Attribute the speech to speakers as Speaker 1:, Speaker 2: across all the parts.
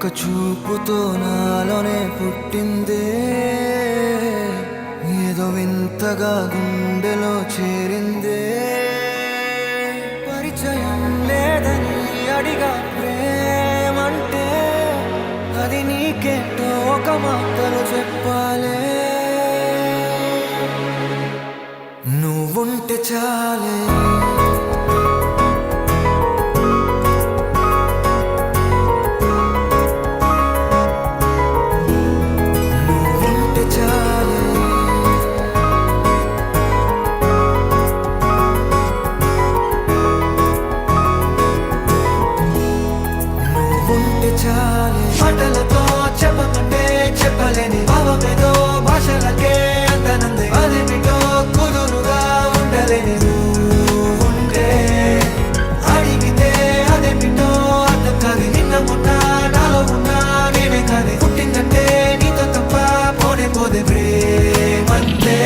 Speaker 1: ఒక్క చూపుతో నాలోనే పుట్టిందే, ఏదో వింతగా గుండెలో చేరిందే. పరిచయం లేదని అడిగా ప్రేమంటే, అది నీకేంటో ఒక మాటలో చెప్పాలే. నువ్వుంటే చాలే, మాటలతో చెప్పమంటే చెప్పలేని భావమేదో భాషలకే అందనంది. అదేమిటో కుదురుగా ఉండలేని ఉంటే, అడిగితే అదేమిటో అర్థం కాదు. నిన్న మొన్న నాలో ఉన్నా నేనే కాదు. పుట్టిందంటే నీతో తప్ప పోనే పోదే ప్రేమంతే.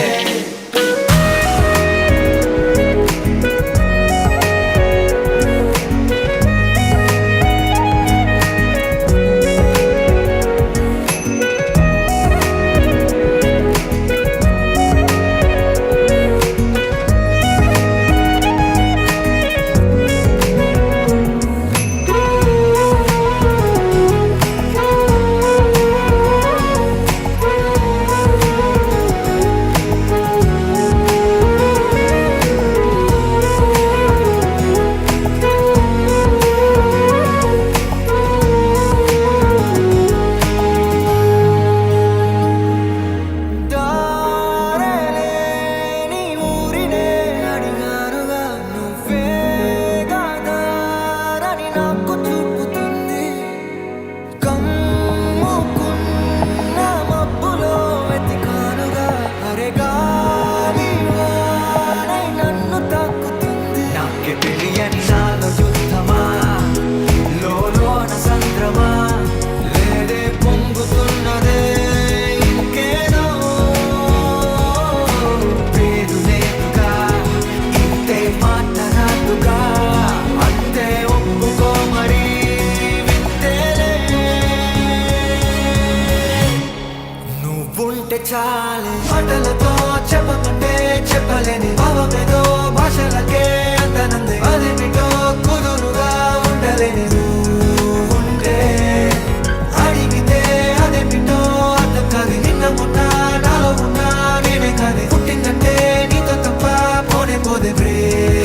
Speaker 1: చాలే మాటలతో చెప్పమంటే చెప్పలేని భావమేదో భాషలకే అందనంది. అదేమిటో కుదురుగా ఉండలేని ఉంటే, అడిగితే అదేమిటో అర్థం కాదు. నిన్న మొన్న నాలో ఉన్నా నేనే కాదు. పుట్టిందంటే నీతో తప్ప పోనే పోదే ప్రేమ.